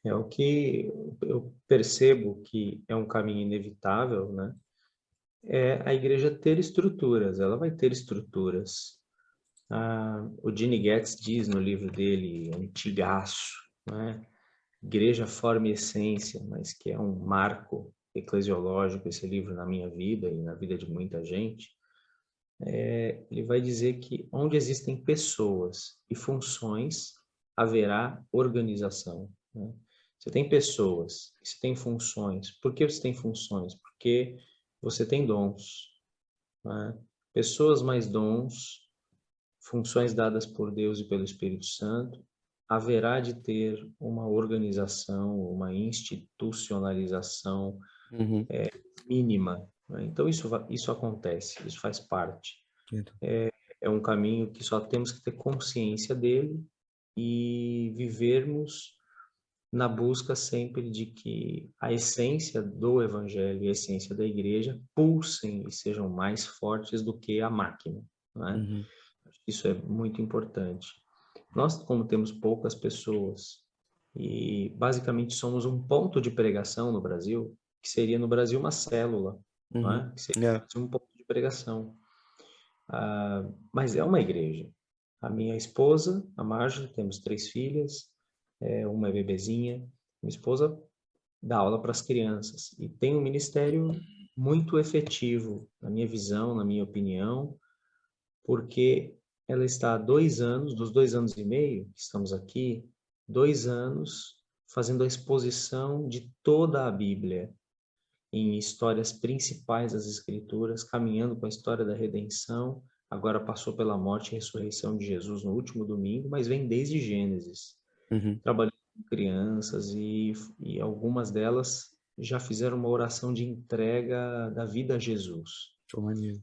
É o que eu percebo que é um caminho inevitável, né? É a igreja ter estruturas, ela vai ter estruturas. O Gene Getz diz no livro dele, Antigaço, né? Igreja, Forma e Essência, mas que é um marco eclesiológico, esse livro na minha vida e na vida de muita gente. Ele vai dizer que onde existem pessoas e funções, haverá organização, né? Você tem pessoas, você tem funções. Por que você tem funções? Porque você tem dons, né? Pessoas mais dons, funções dadas por Deus e pelo Espírito Santo, haverá de ter uma organização, uma institucionalização Uhum. mínima, né? Então isso acontece, isso faz parte. Entendo. É um caminho que só temos que ter consciência dele e vivermos na busca sempre de que a essência do evangelho e a essência da igreja pulsem e sejam mais fortes do que a máquina, né? Uhum. Isso é muito importante. Nós, como temos poucas pessoas e basicamente somos um ponto de pregação no Brasil, que seria no Brasil uma célula, não Uhum. é? Que seria É. um ponto de pregação. Mas é uma igreja. A minha esposa, a Marjorie, temos 3 filhas, uma é bebezinha. Minha esposa dá aula para as crianças e tem um ministério muito efetivo, na minha visão, na minha opinião, porque ela está há 2 anos, dos 2 anos e meio que estamos aqui, 2 anos fazendo a exposição de toda a Bíblia em histórias principais das Escrituras, caminhando com a história da redenção. Agora passou pela morte e ressurreição de Jesus no último domingo, mas vem desde Gênesis, Uhum. trabalhando com crianças e algumas delas já fizeram uma oração de entrega da vida a Jesus. Pô, maneiro.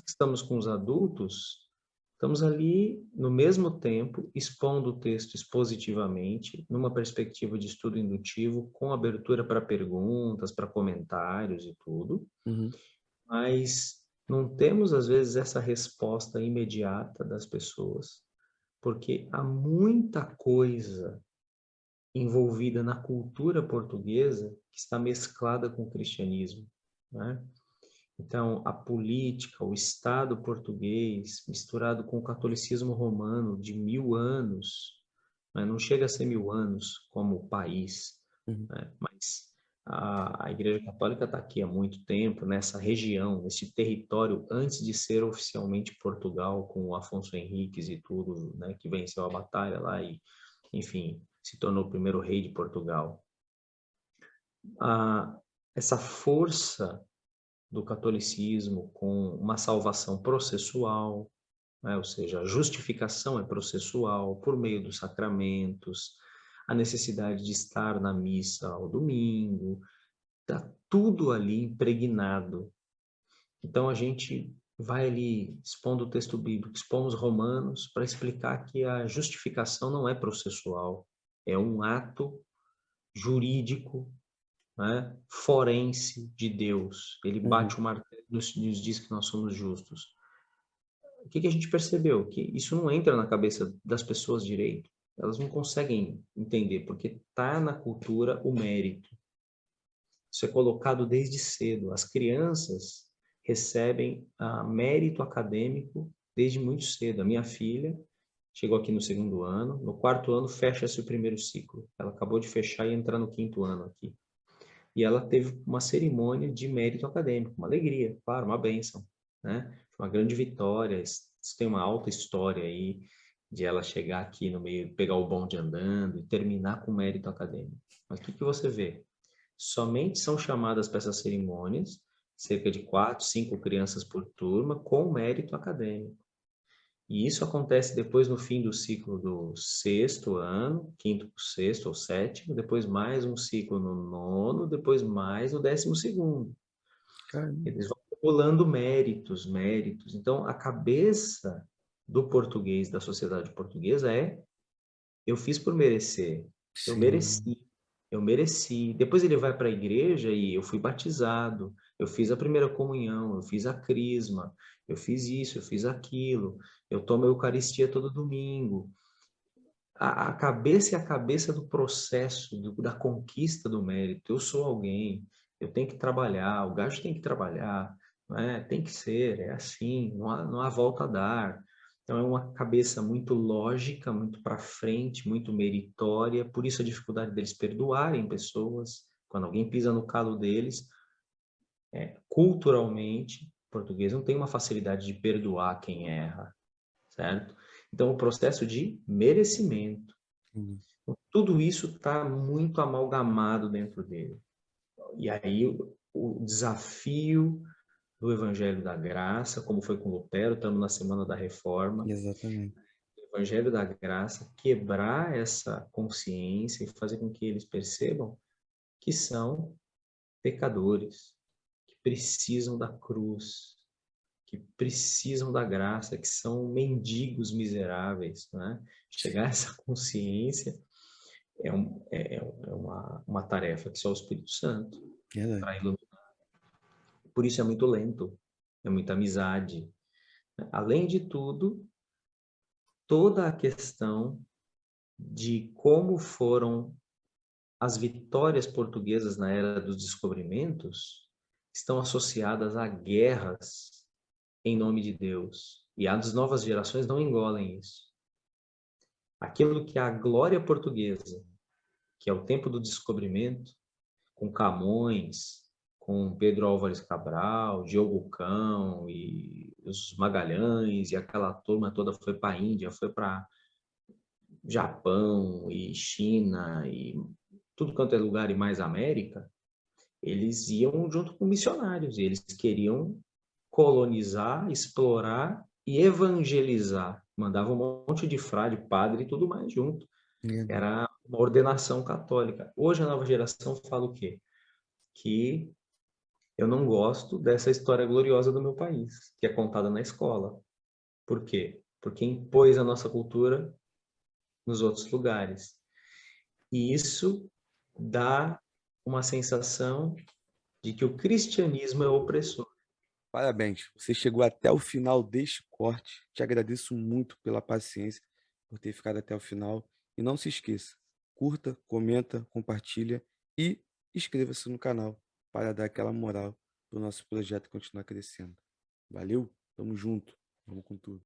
Estamos com os adultos, estamos ali no mesmo tempo expondo o texto expositivamente, numa perspectiva de estudo indutivo, com abertura para perguntas, para comentários e tudo, Uhum. mas não temos às vezes essa resposta imediata das pessoas, porque há muita coisa envolvida na cultura portuguesa que está mesclada com o cristianismo, né? Então, a política, o Estado português, misturado com o catolicismo romano de 1000 anos, né? Não chega a ser 1000 anos como o país, Uhum. né? Mas a Igreja Católica está aqui há muito tempo, nessa região, nesse território, antes de ser oficialmente Portugal, com o Afonso Henriques e tudo, né? Que venceu a batalha lá e, enfim, se tornou o primeiro rei de Portugal. Ah, essa força do catolicismo com uma salvação processual, né? Ou seja, a justificação é processual por meio dos sacramentos, a necessidade de estar na missa ao domingo, está tudo ali impregnado. Então a gente vai ali expondo o texto bíblico, expomos Romanos para explicar que a justificação não é processual, é um ato jurídico, né, forense de Deus. Ele Uhum. bate o martelo e nos diz que nós somos justos. O que a gente percebeu? Que isso não entra na cabeça das pessoas direito. Elas não conseguem entender, porque está na cultura o mérito. Isso é colocado desde cedo. As crianças recebem mérito acadêmico desde muito cedo. A minha filha chegou aqui no 2º ano, no 4º ano fecha-se o primeiro ciclo. Ela acabou de fechar e entrar no 5º ano aqui. E ela teve uma cerimônia de mérito acadêmico, uma alegria, claro, uma bênção, né? Foi uma grande vitória, isso tem uma alta história aí de ela chegar aqui no meio, pegar o bonde andando e terminar com mérito acadêmico. Mas o que você vê? Somente são chamadas para essas cerimônias cerca de 4, 5 crianças por turma com mérito acadêmico. E isso acontece depois no fim do ciclo do 6º ano, 5º para o 6º ou 7º, depois mais um ciclo no 9º, depois mais no 12º. Caramba. Eles vão acumulando méritos, méritos. Então, a cabeça do português, da sociedade portuguesa é: eu fiz por merecer, eu Sim. mereci, eu mereci. Depois ele vai para a igreja e eu fui batizado, eu fiz a primeira comunhão, eu fiz a crisma, eu fiz isso, eu fiz aquilo, eu tomo a Eucaristia todo domingo. a cabeça é a cabeça do processo, da conquista do mérito. Eu sou alguém, eu tenho que trabalhar, o gajo tem que trabalhar, não é? Tem que ser, é assim, não há volta a dar. Então é uma cabeça muito lógica, muito para frente, muito meritória, por isso a dificuldade deles perdoarem pessoas, quando alguém pisa no calo deles, culturalmente, o português não tem uma facilidade de perdoar quem erra, certo? Então o processo de merecimento, Uhum. tudo isso está muito amalgamado dentro dele. E aí o desafio do Evangelho da Graça, como foi com Lutero, estamos na Semana da Reforma, Exatamente. o Evangelho da Graça, quebrar essa consciência e fazer com que eles percebam que são pecadores, que precisam da cruz, que precisam da graça, que são mendigos miseráveis, né? Chegar a essa consciência é uma tarefa que só o Espírito Santo Verdade. para iluminar. Por isso é muito lento, é muita amizade. Além de tudo, toda a questão de como foram as vitórias portuguesas na era dos descobrimentos estão associadas a guerras em nome de Deus. E as novas gerações não engolem isso. Aquilo que é a glória portuguesa, que é o tempo do descobrimento, com Camões, com Pedro Álvares Cabral, Diogo Cão e os Magalhães, e aquela turma toda foi para a Índia, foi para Japão e China e tudo quanto é lugar e mais América, eles iam junto com missionários, e eles queriam colonizar, explorar e evangelizar. Mandavam um monte de frade, padre e tudo mais junto. Verdade. Era uma ordenação católica. Hoje a nova geração fala o quê? Que eu não gosto dessa história gloriosa do meu país, que é contada na escola. Por quê? Porque impôs a nossa cultura nos outros lugares. E isso dá uma sensação de que o cristianismo é opressor. Parabéns, você chegou até o final deste corte. Te agradeço muito pela paciência, por ter ficado até o final. E não se esqueça, curta, comenta, compartilha e inscreva-se no canal para dar aquela moral para o nosso projeto continuar crescendo. Valeu, tamo junto, vamos com tudo.